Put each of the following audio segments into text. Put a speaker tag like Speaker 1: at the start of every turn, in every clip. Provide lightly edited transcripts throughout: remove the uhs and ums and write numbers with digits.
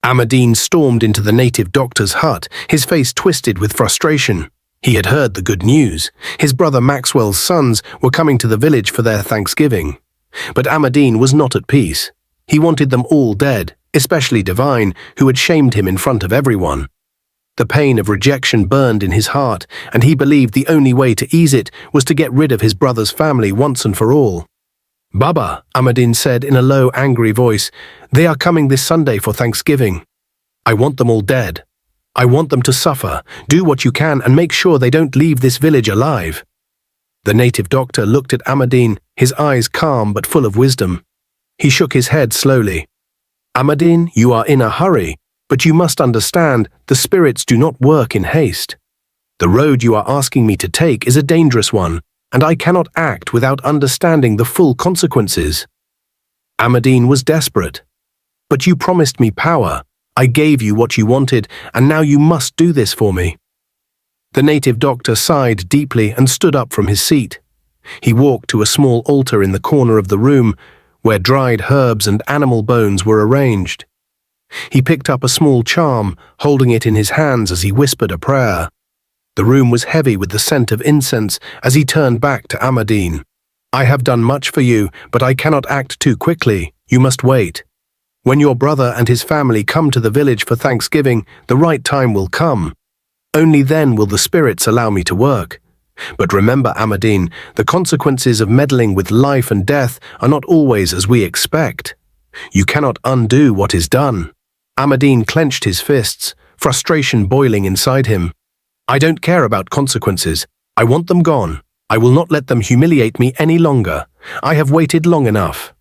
Speaker 1: Amadine stormed into the native doctor's hut, his face twisted with frustration. He had heard the good news. His brother Maxwell's sons were coming to the village for their Thanksgiving. But Amadine was not at peace. He wanted them all dead, especially Divine, who had shamed him in front of everyone. The pain of rejection burned in his heart, and he believed the only way to ease it was to get rid of his brother's family once and for all. "Baba," Amadine said in a low, angry voice, "they are coming this Sunday for Thanksgiving. I want them all dead. I want them to suffer. Do what you can and make sure they don't leave this village alive." The native doctor looked at Amadine, his eyes calm but full of wisdom. He shook his head slowly. "Amadine, you are in a hurry, but you must understand the spirits do not work in haste. The road you are asking me to take is a dangerous one, and I cannot act without understanding the full consequences." Amadine was desperate. "But you promised me power. I gave you what you wanted, and now you must do this for me." The native doctor sighed deeply and stood up from his seat. He walked to a small altar in the corner of the room, where dried herbs and animal bones were arranged. He picked up a small charm, holding it in his hands as he whispered a prayer. The room was heavy with the scent of incense as he turned back to Amadine. "I have done much for you, but I cannot act too quickly. You must wait. When your brother and his family come to the village for Thanksgiving, the right time will come. Only then will the spirits allow me to work. But remember, Amadine, the consequences of meddling with life and death are not always as we expect. You cannot undo what is done." Amadine clenched his fists, frustration boiling inside him. "I don't care about consequences. I want them gone. I will not let them humiliate me any longer. I have waited long enough.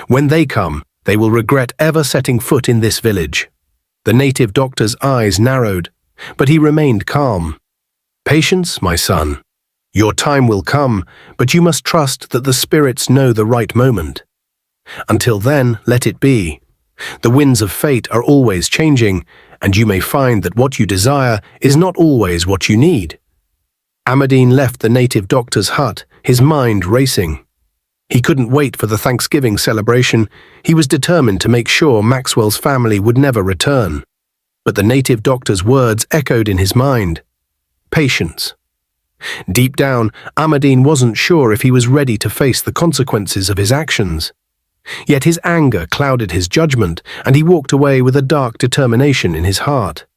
Speaker 1: When they come, they will regret ever setting foot in this village." The native doctor's eyes narrowed, but he remained calm. "Patience, my son. Your time will come, but you must trust that the spirits know the right moment. Until then, let it be. The winds of fate are always changing, and you may find that what you desire is not always what you need." Amadine left the native doctor's hut, his mind racing. He couldn't wait for the Thanksgiving celebration. He was determined to make sure Maxwell's family would never return. But the native doctor's words echoed in his mind. Patience. Deep down, Amadine wasn't sure if he was ready to face the consequences of his actions. Yet his anger clouded his judgment, and he walked away with a dark determination in his heart.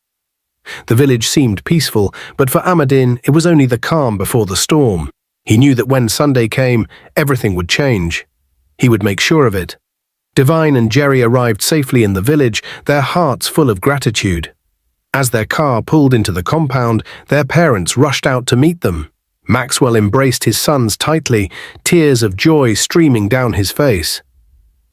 Speaker 1: The village seemed peaceful, but for Amadine it was only the calm before the storm. He knew that when Sunday came, everything would change. He would make sure of it. Divine and Jerry arrived safely in the village, their hearts full of gratitude. As their car pulled into the compound, their parents rushed out to meet them. Maxwell embraced his sons tightly, tears of joy streaming down his face.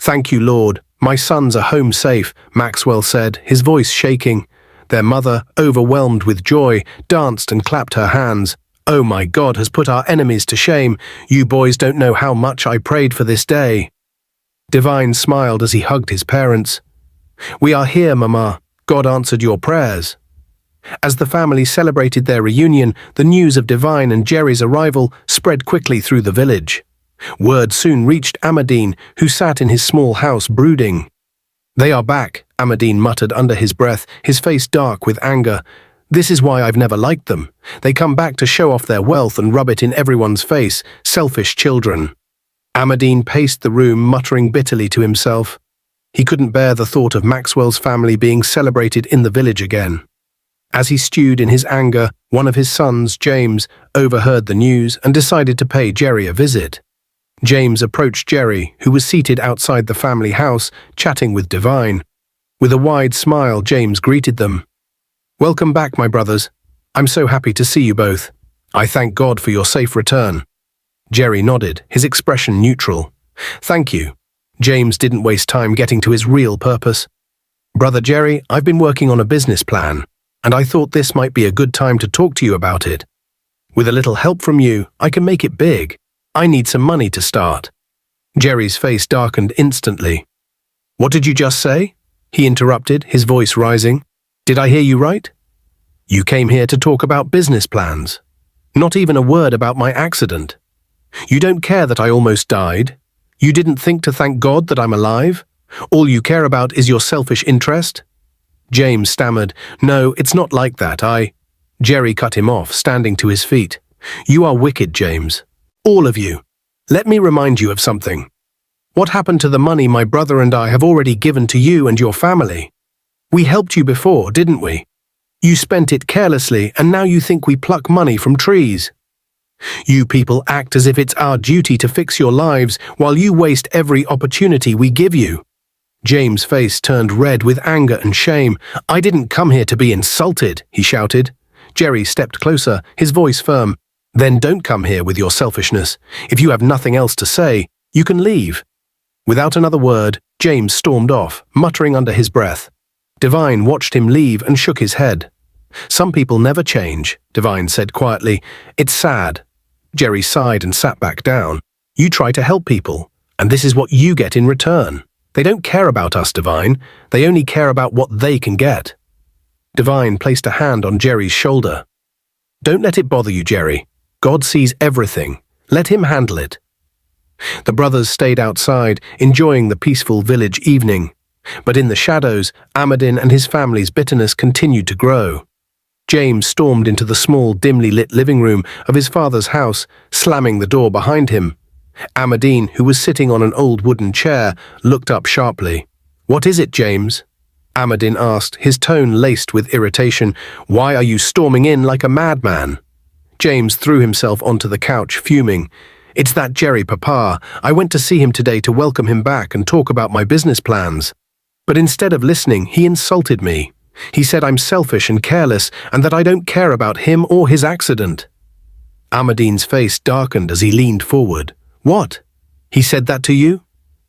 Speaker 1: "Thank you, Lord. My sons are home safe," Maxwell said, his voice shaking. Their mother, overwhelmed with joy, danced and clapped her hands. "Oh, my God has put our enemies to shame. You boys don't know how much I prayed for this day." Divine smiled as he hugged his parents. "We are here, Mama. God answered your prayers." As the family celebrated their reunion, the news of Divine and Jerry's arrival spread quickly through the village. Word soon reached Amadine, who sat in his small house brooding. "They are back," Amadine muttered under his breath, his face dark with anger. "This is why I've never liked them. They come back to show off their wealth and rub it in everyone's face, selfish children." Amadine paced the room, muttering bitterly to himself. He couldn't bear the thought of Maxwell's family being celebrated in the village again. As he stewed in his anger, one of his sons, James, overheard the news and decided to pay Jerry a visit. James approached Jerry, who was seated outside the family house, chatting with Divine. With a wide smile, James greeted them. "Welcome back, my brothers. I'm so happy to see you both. I thank God for your safe return." Jerry nodded, his expression neutral. "Thank you." James didn't waste time getting to his real purpose. "Brother Jerry, I've been working on a business plan, and I thought this might be a good time to talk to you about it. With a little help from you, I can make it big. I need some money to start." Jerry's face darkened instantly. "What did you just say?" he interrupted, his voice rising. "Did I hear you right? You came here to talk about business plans. Not even a word about my accident. You don't care that I almost died? You didn't think to thank God that I'm alive? All you care about is your selfish interest? James stammered, "No, it's not like that, Jerry cut him off, standing to his feet. "You are wicked, James. All of you. Let me remind you of something. What happened to the money my brother and I have already given to you and your family? We helped you before, didn't we? You spent it carelessly, and now you think we pluck money from trees. You people act as if it's our duty to fix your lives while you waste every opportunity we give you." James' face turned red with anger and shame. "I didn't come here to be insulted," he shouted. Jerry stepped closer, his voice firm. "Then don't come here with your selfishness. If you have nothing else to say, you can leave." Without another word, James stormed off, muttering under his breath. Devine watched him leave and shook his head. "Some people never change," Devine said quietly. "It's sad." Jerry sighed and sat back down. "You try to help people, and this is what you get in return. They don't care about us, Devine. They only care about what they can get." Devine placed a hand on Jerry's shoulder. "Don't let it bother you, Jerry. God sees everything. Let him handle it." The brothers stayed outside, enjoying the peaceful village evening. But in the shadows, Ahmadin and his family's bitterness continued to grow. James stormed into the small, dimly lit living room of his father's house, slamming the door behind him. Ahmadin, who was sitting on an old wooden chair, looked up sharply. "What is it, James?" Ahmadin asked, his tone laced with irritation. "Why are you storming in like a madman?" James threw himself onto the couch, fuming. "It's that Jerry, Papa. I went to see him today to welcome him back and talk about my business plans. But instead of listening, he insulted me. He said I'm selfish and careless and that I don't care about him or his accident." Ahmadin's face darkened as he leaned forward. "What? He said that to you?"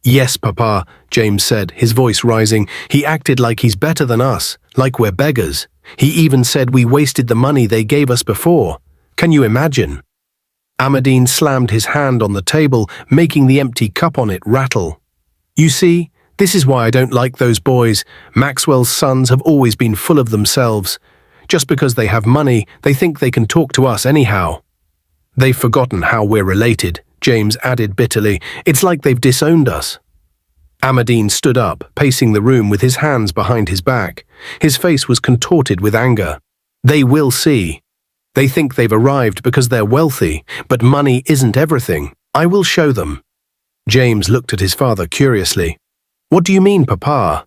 Speaker 1: "Yes, Papa," James said, his voice rising. "He acted like he's better than us, like we're beggars. He even said we wasted the money they gave us before. Can you imagine?" Ahmadin slammed his hand on the table, making the empty cup on it rattle. "You see, this is why I don't like those boys. Maxwell's sons have always been full of themselves. Just because they have money, they think they can talk to us anyhow. They've forgotten how we're related," James added bitterly. "It's like they've disowned us." Ahmadin stood up, pacing the room with his hands behind his back. His face was contorted with anger. "They will see. They think they've arrived because they're wealthy, but money isn't everything. I will show them." James looked at his father curiously. "What do you mean, Papa?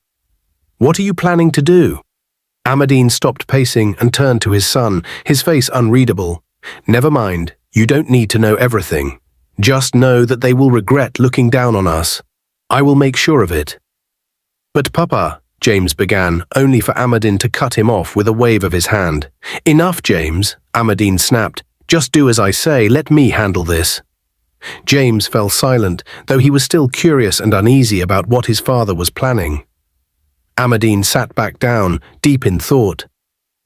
Speaker 1: What are you planning to do?" Ahmadin stopped pacing and turned to his son, his face unreadable. "Never mind, you don't need to know everything. Just know that they will regret looking down on us. I will make sure of it." "But Papa," James began, only for Ahmadin to cut him off with a wave of his hand. "Enough, James," Ahmadin snapped. "Just do as I say, let me handle this." James fell silent, though he was still curious and uneasy about what his father was planning. Ahmadin sat back down, deep in thought.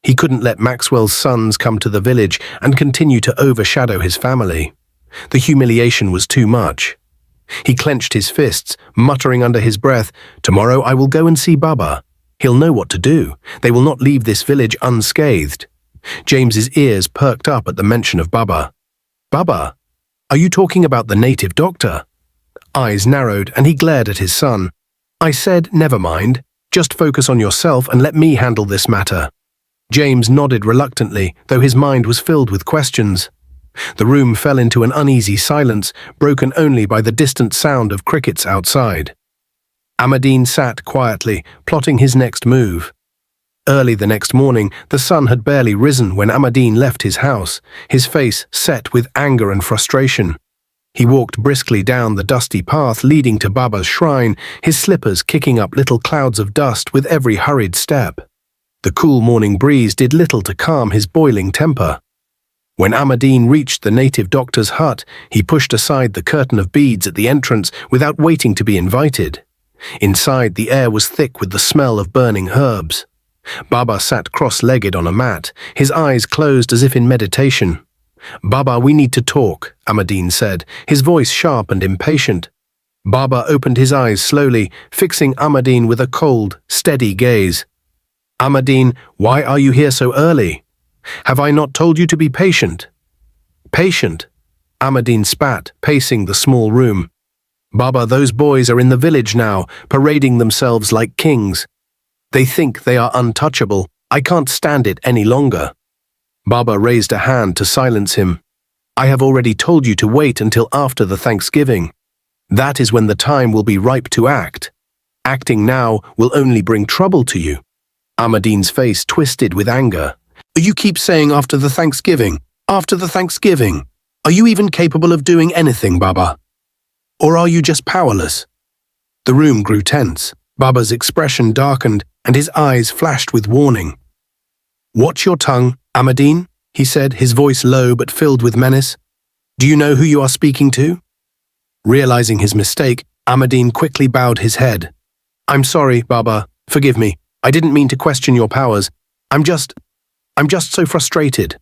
Speaker 1: He couldn't let Maxwell's sons come to the village and continue to overshadow his family. The humiliation was too much. He clenched his fists, muttering under his breath, "Tomorrow I will go and see Baba. He'll know what to do. They will not leave this village unscathed." James's ears perked up at the mention of Baba. "Baba? Are you talking about the native doctor?" Eyes narrowed, and he glared at his son. "I said, never mind. Just focus on yourself and let me handle this matter." James nodded reluctantly, though his mind was filled with questions. The room fell into an uneasy silence, broken only by the distant sound of crickets outside. Ahmadin sat quietly, plotting his next move. Early the next morning, the sun had barely risen when Ahmadin left his house, his face set with anger and frustration. He walked briskly down the dusty path leading to Baba's shrine, his slippers kicking up little clouds of dust with every hurried step. The cool morning breeze did little to calm his boiling temper. When Ahmadin reached the native doctor's hut, he pushed aside the curtain of beads at the entrance without waiting to be invited. Inside, the air was thick with the smell of burning herbs. Baba sat cross-legged on a mat, his eyes closed as if in meditation. "Baba, we need to talk," Ahmadin said, his voice sharp and impatient. Baba opened his eyes slowly, fixing Ahmadin with a cold, steady gaze. "Ahmadin, why are you here so early? Have I not told you to be patient?" "Patient?" Ahmadin spat, pacing the small room. "Baba, those boys are in the village now, parading themselves like kings. They think they are untouchable. I can't stand it any longer." Baba raised a hand to silence him. "I have already told you to wait until after the Thanksgiving. That is when the time will be ripe to act. Acting now will only bring trouble to you." Ahmadine's face twisted with anger. "You keep saying after the Thanksgiving. After the Thanksgiving. Are you even capable of doing anything, Baba? Or are you just powerless?" The room grew tense. Baba's expression darkened and his eyes flashed with warning. "Watch your tongue, Ahmadine," he said, his voice low but filled with menace. "Do you know who you are speaking to?" Realizing his mistake, Ahmadine quickly bowed his head. "I'm sorry, Baba. Forgive me. I didn't mean to question your powers. I'm just so frustrated."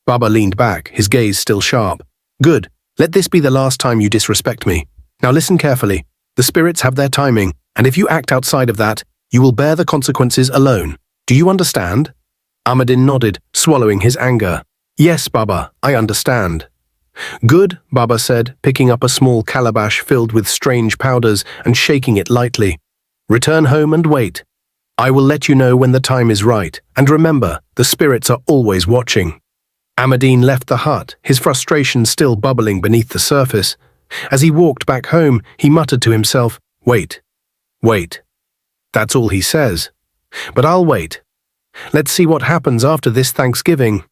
Speaker 1: Baba leaned back, his gaze still sharp. "Good. Let this be the last time you disrespect me. Now listen carefully. The spirits have their timing, and if you act outside of that, you will bear the consequences alone. Do you understand?" Ahmadine nodded, swallowing his anger. "Yes, Baba, I understand." "Good," Baba said, picking up a small calabash filled with strange powders and shaking it lightly. "Return home and wait. I will let you know when the time is right, and remember, the spirits are always watching." Ahmadine left the hut, his frustration still bubbling beneath the surface. As he walked back home, he muttered to himself, "Wait. Wait. That's all he says. But I'll wait. Let's see what happens after this Thanksgiving."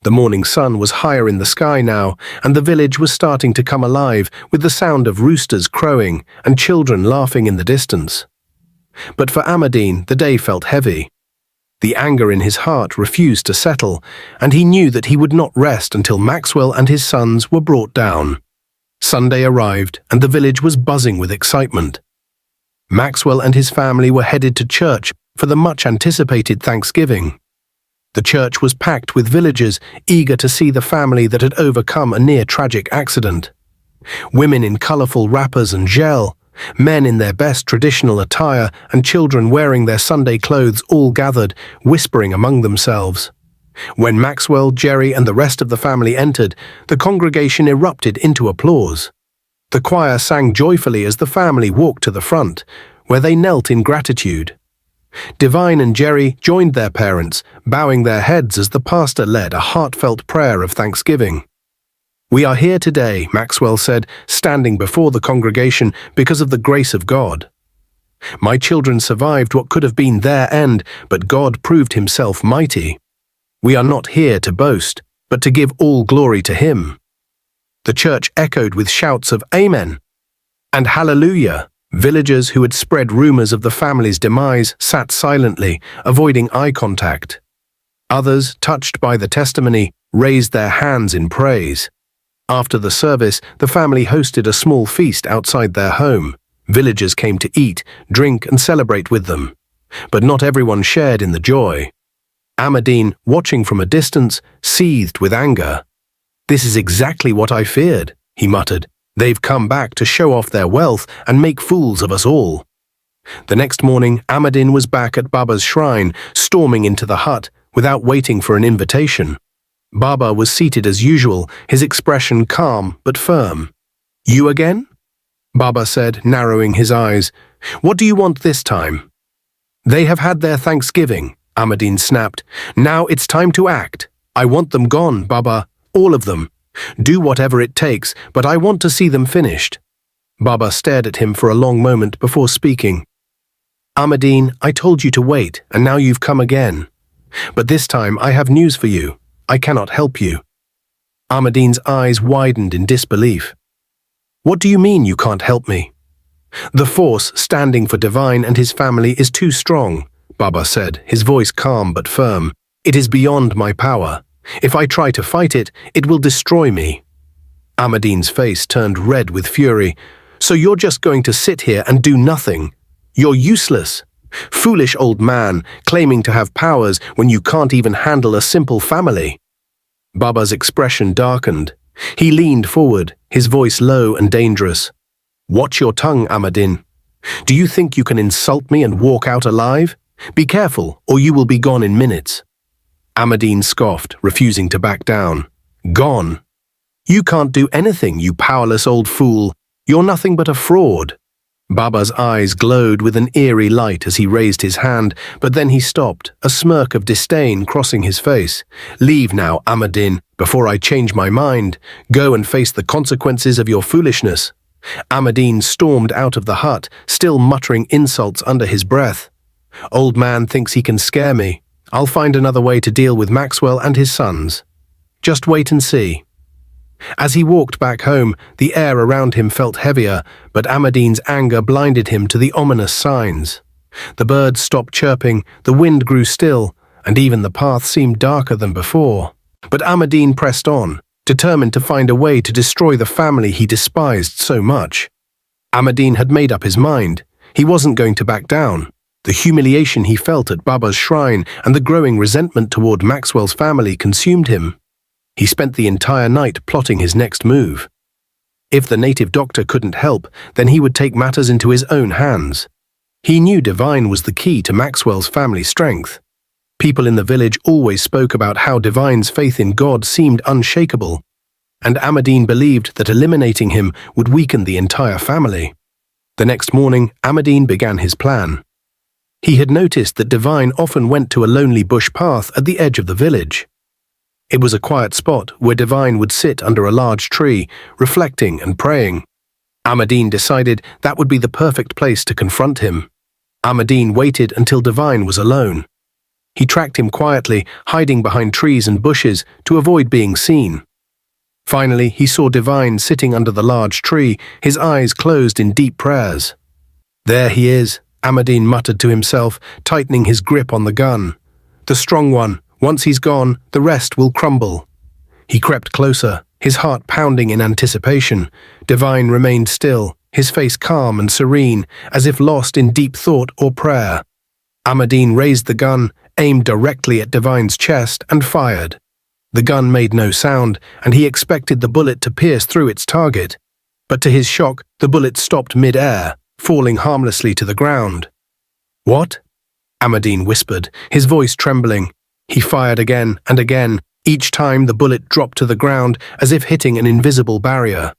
Speaker 1: The morning sun was higher in the sky now, and the village was starting to come alive with the sound of roosters crowing and children laughing in the distance. But for Ahmadine, the day felt heavy. The anger in his heart refused to settle, and he knew that he would not rest until Maxwell and his sons were brought down. Sunday arrived, and the village was buzzing with excitement. Maxwell and his family were headed to church for the much-anticipated Thanksgiving. The church was packed with villagers eager to see the family that had overcome a near-tragic accident. Women in colorful wrappers and gel, men in their best traditional attire, and children wearing their Sunday clothes all gathered, whispering among themselves. When Maxwell, Jerry, and the rest of the family entered, the congregation erupted into applause. The choir sang joyfully as the family walked to the front, where they knelt in gratitude. Divine and Jerry joined their parents, bowing their heads as the pastor led a heartfelt prayer of thanksgiving. "We are here today," Maxwell said, standing before the congregation, "because of the grace of God. My children survived what could have been their end, but God proved himself mighty. We are not here to boast, but to give all glory to him." The church echoed with shouts of "Amen" and "Hallelujah." Villagers who had spread rumors of the family's demise sat silently, avoiding eye contact. Others, touched by the testimony, raised their hands in praise. After the service, the family hosted a small feast outside their home. Villagers came to eat, drink, and celebrate with them. But not everyone shared in the joy. Ahmadine, watching from a distance, seethed with anger. "This is exactly what I feared," he muttered. "They've come back to show off their wealth and make fools of us all." The next morning, Ahmadine was back at Baba's shrine, storming into the hut without waiting for an invitation. Baba was seated as usual, his expression calm but firm. "You again?" Baba said, narrowing his eyes. "What do you want this time?" "They have had their Thanksgiving," Ahmadine snapped. "Now it's time to act. I want them gone, Baba, all of them. Do whatever it takes, but I want to see them finished." Baba stared at him for a long moment before speaking. "Ahmadine, I told you to wait, and now you've come again. But this time I have news for you. I cannot help you." Ahmadine's eyes widened in disbelief. "What do you mean you can't help me?" "The force standing for Divine and his family is too strong," Baba said, his voice calm but firm. "It is beyond my power. If I try to fight it, it will destroy me." Ahmadine's face turned red with fury. "So you're just going to sit here and do nothing? You're useless. Foolish old man, claiming to have powers when you can't even handle a simple family." Baba's expression darkened. He leaned forward, his voice low and dangerous. "Watch your tongue, Ahmadine. Do you think you can insult me and walk out alive? Be careful, or you will be gone in minutes." Ahmadine scoffed, refusing to back down. "Gone? You can't do anything, you powerless old fool. You're nothing but a fraud." Baba's eyes glowed with an eerie light as he raised his hand, but then he stopped, a smirk of disdain crossing his face. "Leave now, Ahmadin, before I change my mind. Go and face the consequences of your foolishness." Ahmadin stormed out of the hut, still muttering insults under his breath. "Old man thinks he can scare me. I'll find another way to deal with Maxwell and his sons. Just wait and see." As he walked back home, the air around him felt heavier, but Ahmadin's anger blinded him to the ominous signs. The birds stopped chirping, the wind grew still, and even the path seemed darker than before. But Ahmadin pressed on, determined to find a way to destroy the family he despised so much. Ahmadin had made up his mind. He wasn't going to back down. The humiliation he felt at Baba's shrine and the growing resentment toward Maxwell's family consumed him. He spent the entire night plotting his next move. If the native doctor couldn't help, then he would take matters into his own hands. He knew Divine was the key to Maxwell's family strength. People in the village always spoke about how Divine's faith in God seemed unshakable, and Ahmadin believed that eliminating him would weaken the entire family. The next morning, Ahmadin began his plan. He had noticed that Divine often went to a lonely bush path at the edge of the village. It was a quiet spot where Divine would sit under a large tree, reflecting and praying. Ahmadin decided that would be the perfect place to confront him. Ahmadin waited until Divine was alone. He tracked him quietly, hiding behind trees and bushes to avoid being seen. Finally, he saw Divine sitting under the large tree, his eyes closed in deep prayers. "There he is," Ahmadin muttered to himself, tightening his grip on the gun. "The strong one. Once he's gone, the rest will crumble." He crept closer, his heart pounding in anticipation. Divine remained still, his face calm and serene, as if lost in deep thought or prayer. Ahmadin raised the gun, aimed directly at Divine's chest, and fired. The gun made no sound, and he expected the bullet to pierce through its target. But to his shock, the bullet stopped mid-air, falling harmlessly to the ground. "What?" Ahmadin whispered, his voice trembling. He fired again and again, each time the bullet dropped to the ground as if hitting an invisible barrier.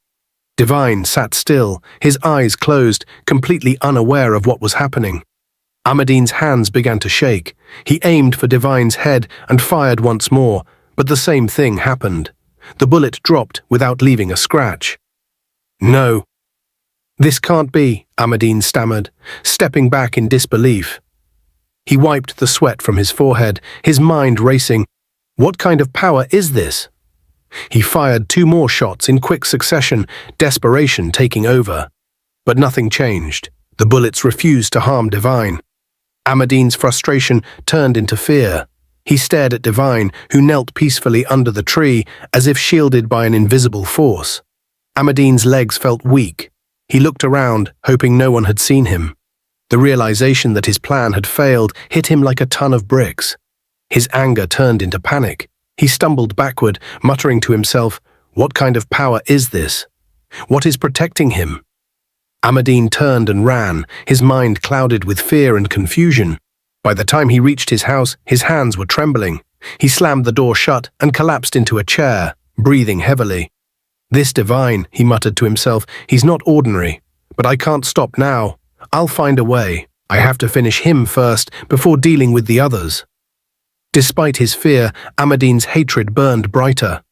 Speaker 1: Divine sat still, his eyes closed, completely unaware of what was happening. Ahmadin's hands began to shake. He aimed for Divine's head and fired once more, but the same thing happened. The bullet dropped without leaving a scratch. "No. This can't be," Ahmadin stammered, stepping back in disbelief. He wiped the sweat from his forehead, his mind racing. What kind of power is this? He fired 2 more shots in quick succession, desperation taking over. But nothing changed. The bullets refused to harm Divine. Ahmadin's frustration turned into fear. He stared at Divine, who knelt peacefully under the tree, as if shielded by an invisible force. Ahmadin's legs felt weak. He looked around, hoping no one had seen him. The realization that his plan had failed hit him like a ton of bricks. His anger turned into panic. He stumbled backward, muttering to himself, "What kind of power is this? What is protecting him?" Ahmadin turned and ran, his mind clouded with fear and confusion. By the time he reached his house, his hands were trembling. He slammed the door shut and collapsed into a chair, breathing heavily. "This Divine," he muttered to himself, "he's not ordinary. But I can't stop now. I'll find a way. I have to finish him first before dealing with the others." Despite his fear, Ahmadin's hatred burned brighter.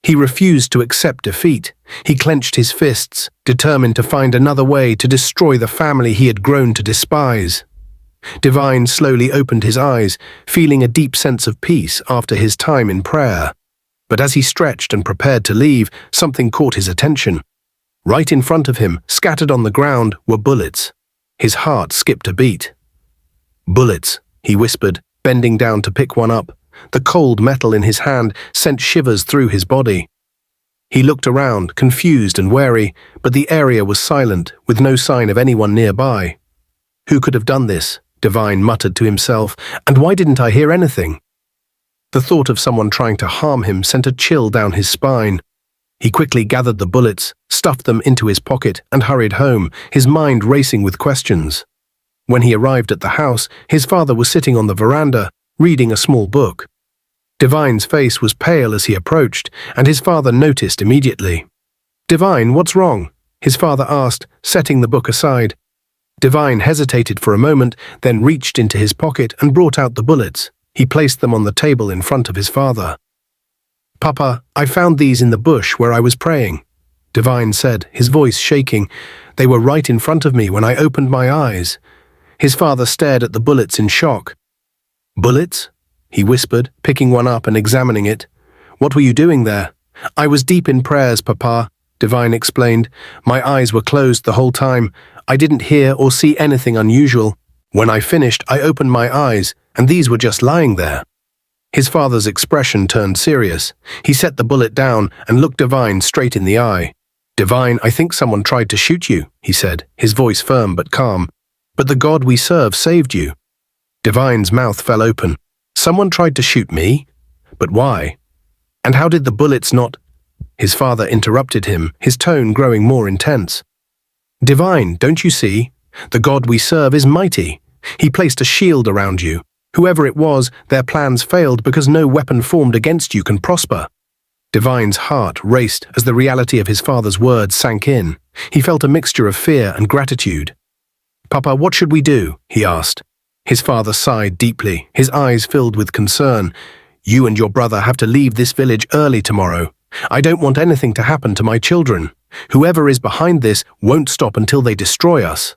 Speaker 1: He refused to accept defeat. He clenched his fists, determined to find another way to destroy the family he had grown to despise. Divine slowly opened his eyes, feeling a deep sense of peace after his time in prayer. But as he stretched and prepared to leave, something caught his attention. Right in front of him, scattered on the ground, were bullets. His heart skipped a beat. "Bullets," he whispered, bending down to pick one up. The cold metal in his hand sent shivers through his body. He looked around, confused and wary, but the area was silent, with no sign of anyone nearby. "Who could have done this?" Divine muttered to himself, "and why didn't I hear anything?" The thought of someone trying to harm him sent a chill down his spine. He quickly gathered the bullets, stuffed them into his pocket, and hurried home, his mind racing with questions. When he arrived at the house, his father was sitting on the veranda, reading a small book. Divine's face was pale as he approached, and his father noticed immediately. "Divine, what's wrong?" his father asked, setting the book aside. Divine hesitated for a moment, then reached into his pocket and brought out the bullets. He placed them on the table in front of his father. "Papa, I found these in the bush where I was praying," Divine said, his voice shaking. "They were right in front of me when I opened my eyes." His father stared at the bullets in shock. "Bullets?" he whispered, picking one up and examining it. "What were you doing there?" "I was deep in prayers, Papa," Divine explained. "My eyes were closed the whole time. I didn't hear or see anything unusual. When I finished, I opened my eyes, and these were just lying there." His father's expression turned serious. He set the bullet down and looked Divine straight in the eye. "Divine, I think someone tried to shoot you," he said, his voice firm but calm. "But the God we serve saved you." Divine's mouth fell open. "Someone tried to shoot me? But why? And how did the bullets not—" His father interrupted him, his tone growing more intense. "Divine, don't you see? The God we serve is mighty. He placed a shield around you. Whoever it was, their plans failed because no weapon formed against you can prosper." Divine's heart raced as the reality of his father's words sank in. He felt a mixture of fear and gratitude. "Papa, what should we do?" he asked. His father sighed deeply, his eyes filled with concern. "You and your brother have to leave this village early tomorrow. I don't want anything to happen to my children. Whoever is behind this won't stop until they destroy us."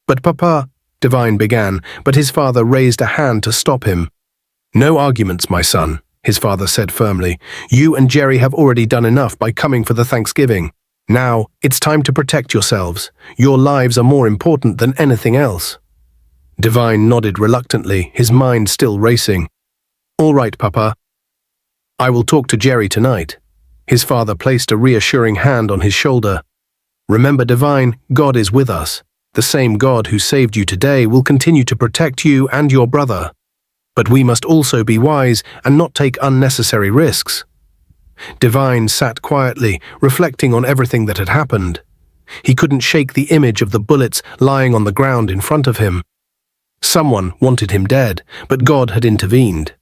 Speaker 1: "But Papa," Divine began, but his father raised a hand to stop him. "No arguments, my son," his father said firmly. "You and Jerry have already done enough by coming for the Thanksgiving. Now, it's time to protect yourselves. Your lives are more important than anything else." Divine nodded reluctantly, his mind still racing. "All right, Papa. I will talk to Jerry tonight." His father placed a reassuring hand on his shoulder. "Remember, Divine, God is with us. The same God who saved you today will continue to protect you and your brother. But we must also be wise and not take unnecessary risks." Divine sat quietly, reflecting on everything that had happened. He couldn't shake the image of the bullets lying on the ground in front of him. Someone wanted him dead, but God had intervened.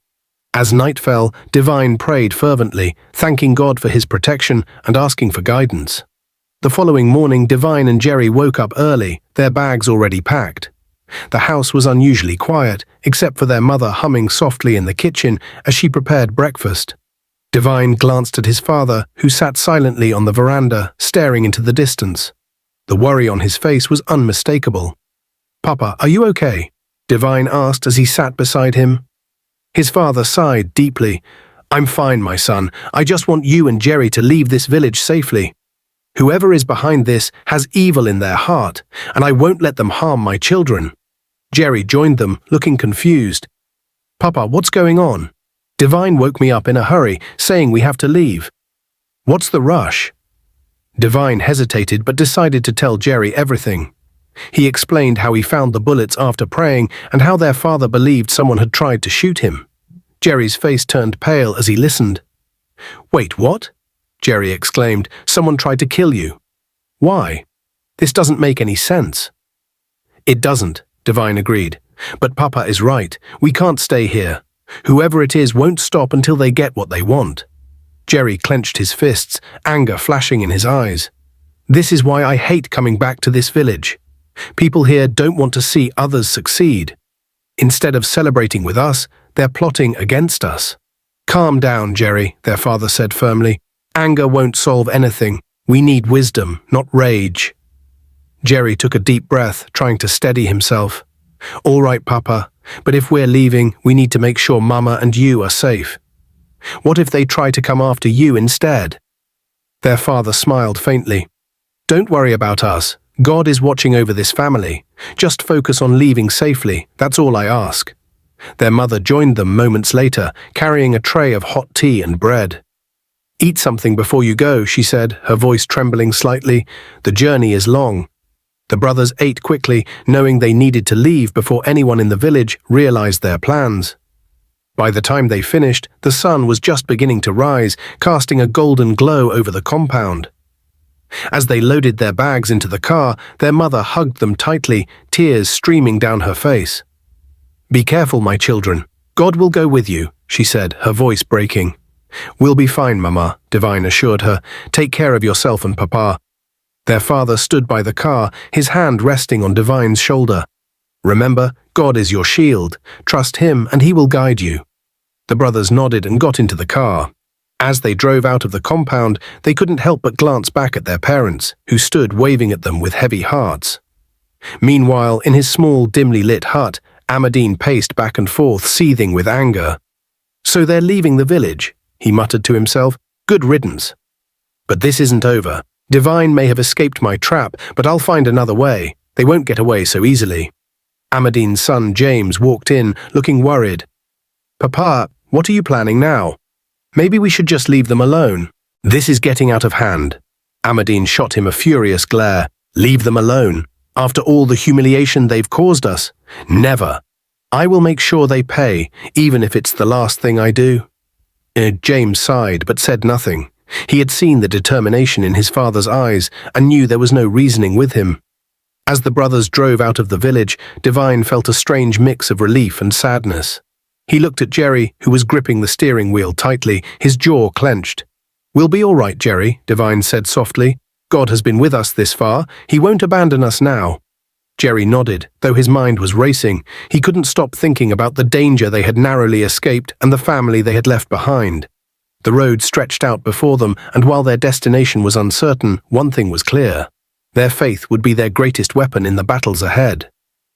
Speaker 1: As night fell, Divine prayed fervently, thanking God for his protection and asking for guidance. The following morning, Divine and Jerry woke up early, their bags already packed. The house was unusually quiet, except for their mother humming softly in the kitchen as she prepared breakfast. Divine glanced at his father, who sat silently on the veranda, staring into the distance. The worry on his face was unmistakable. "Papa, are you okay?" Divine asked as he sat beside him. His father sighed deeply. "I'm fine, my son. I just want you and Jerry to leave this village safely. Whoever is behind this has evil in their heart, and I won't let them harm my children." Jerry joined them, looking confused. "Papa, what's going on?" "Divine woke me up in a hurry, saying we have to leave." "What's the rush?" Divine hesitated but decided to tell Jerry everything. He explained how he found the bullets after praying and how their father believed someone had tried to shoot him. Jerry's face turned pale as he listened. "Wait, what?" Jerry exclaimed. "Someone tried to kill you. Why? This doesn't make any sense." "It doesn't," Divine agreed. "But Papa is right. We can't stay here. Whoever it is won't stop until they get what they want." Jerry clenched his fists, anger flashing in his eyes. "This is why I hate coming back to this village. People here don't want to see others succeed. Instead of celebrating with us, they're plotting against us." "Calm down, Jerry," their father said firmly. "Anger won't solve anything. We need wisdom, not rage." Jerry took a deep breath, trying to steady himself. "All right, Papa, but if we're leaving, we need to make sure Mama and you are safe. What if they try to come after you instead?" Their father smiled faintly. "Don't worry about us. God is watching over this family. Just focus on leaving safely, that's all I ask." Their mother joined them moments later, carrying a tray of hot tea and bread. "Eat something before you go," she said, her voice trembling slightly. "The journey is long." The brothers ate quickly, knowing they needed to leave before anyone in the village realized their plans. By the time they finished, the sun was just beginning to rise, casting a golden glow over the compound. As they loaded their bags into the car, their mother hugged them tightly, tears streaming down her face. "Be careful, my children. God will go with you," she said, her voice breaking. "We'll be fine, Mama," Divine assured her. "Take care of yourself and Papa." Their father stood by the car, his hand resting on Divine's shoulder. "Remember, God is your shield. Trust him and he will guide you." The brothers nodded and got into the car. As they drove out of the compound, they couldn't help but glance back at their parents, who stood waving at them with heavy hearts. Meanwhile, in his small, dimly lit hut, Ahmadine paced back and forth, seething with anger. "So they're leaving the village," he muttered to himself. "Good riddance. But this isn't over. Divine may have escaped my trap, but I'll find another way. They won't get away so easily." Ahmadine's son James walked in, looking worried. "Papa, what are you planning now? Maybe we should just leave them alone. This is getting out of hand." Ahmadine shot him a furious glare. "Leave them alone? After all the humiliation they've caused us? Never. I will make sure they pay, even if it's the last thing I do." James sighed but said nothing. He had seen the determination in his father's eyes and knew there was no reasoning with him. As the brothers drove out of the village, Divine felt a strange mix of relief and sadness. He looked at Jerry, who was gripping the steering wheel tightly, his jaw clenched. "We'll be all right, Jerry," Divine said softly. "God has been with us this far. He won't abandon us now." Jerry nodded, though his mind was racing. He couldn't stop thinking about the danger they had narrowly escaped and the family they had left behind. The road stretched out before them, and while their destination was uncertain, one thing was clear. Their faith would be their greatest weapon in the battles ahead.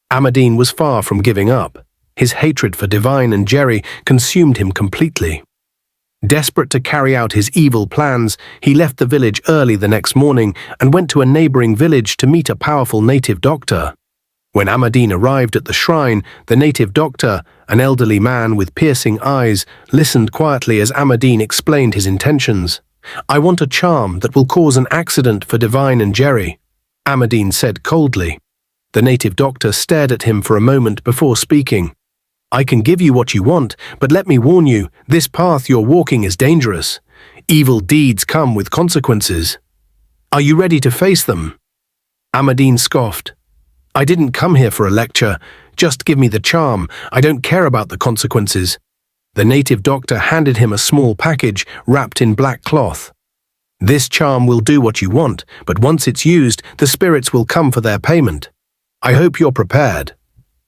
Speaker 1: Ahmadine was far from giving up. His hatred for Divine and Jerry consumed him completely. Desperate to carry out his evil plans, he left the village early the next morning and went to a neighboring village to meet a powerful native doctor. When Ahmadine arrived at the shrine, the native doctor, an elderly man with piercing eyes, listened quietly as Ahmadine explained his intentions. "I want a charm that will cause an accident for Divine and Jerry," Ahmadine said coldly. The native doctor stared at him for a moment before speaking. "I can give you what you want, but let me warn you, this path you're walking is dangerous. Evil deeds come with consequences. Are you ready to face them?" Ahmadine scoffed. "I didn't come here for a lecture. Just give me the charm. I don't care about the consequences." The native doctor handed him a small package wrapped in black cloth. "This charm will do what you want, but once it's used, the spirits will come for their payment. I hope you're prepared."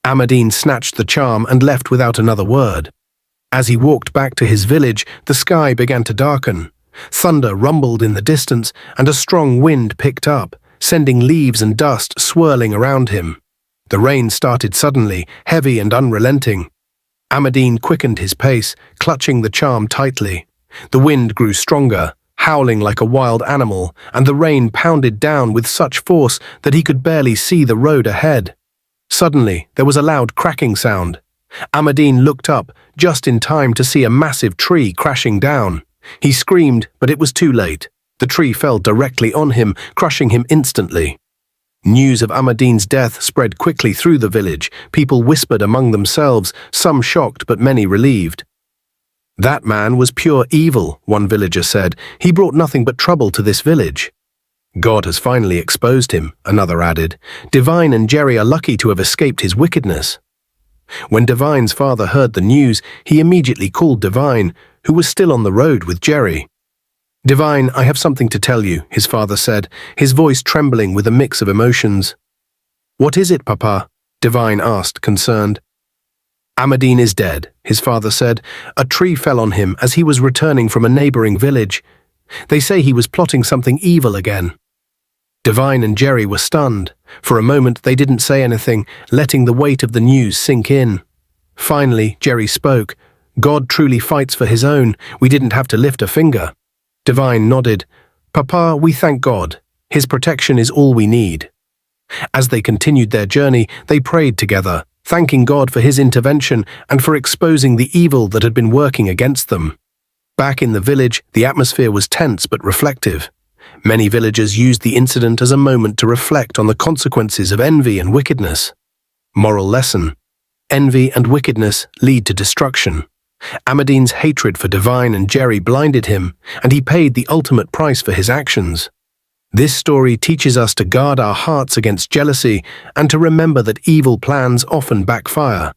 Speaker 1: Ahmadine snatched the charm and left without another word. As he walked back to his village, the sky began to darken. Thunder rumbled in the distance, and a strong wind picked up, sending leaves and dust swirling around him. The rain started suddenly, heavy and unrelenting. Ahmadine quickened his pace, clutching the charm tightly. The wind grew stronger, howling like a wild animal, and the rain pounded down with such force that he could barely see the road ahead. Suddenly, there was a loud cracking sound. Ahmadine looked up, just in time to see a massive tree crashing down. He screamed, but it was too late. The tree fell directly on him, crushing him instantly. News of Ahmadine's death spread quickly through the village. People whispered among themselves, some shocked but many relieved. "That man was pure evil," one villager said. "He brought nothing but trouble to this village." "God has finally exposed him," another added. "Divine and Jerry are lucky to have escaped his wickedness." When Divine's father heard the news, he immediately called Divine, who was still on the road with Jerry. "Divine, I have something to tell you," his father said, his voice trembling with a mix of emotions. "What is it, Papa?" Divine asked, concerned. "Ahmadine is dead," his father said. "A tree fell on him as he was returning from a neighboring village. They say he was plotting something evil again." Divine and Jerry were stunned. For a moment they didn't say anything, letting the weight of the news sink in. Finally, Jerry spoke. "God truly fights for his own. We didn't have to lift a finger." Divine nodded. "Papa, we thank God. His protection is all we need." As they continued their journey, they prayed together, thanking God for his intervention and for exposing the evil that had been working against them. Back in the village, the atmosphere was tense but reflective. Many villagers used the incident as a moment to reflect on the consequences of envy and wickedness. Moral lesson: envy and wickedness lead to destruction. Ahmadine's hatred for Divine and Jerry blinded him, and he paid the ultimate price for his actions. This story teaches us to guard our hearts against jealousy and to remember that evil plans often backfire.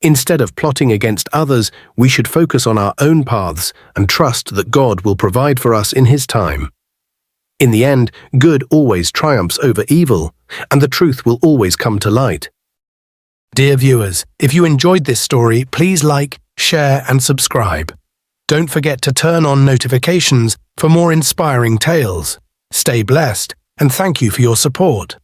Speaker 1: Instead of plotting against others, we should focus on our own paths and trust that God will provide for us in his time. In the end, good always triumphs over evil, and the truth will always come to light. Dear viewers, if you enjoyed this story, please like, share, and subscribe. Don't forget to turn on notifications for more inspiring tales. Stay blessed, and thank you for your support.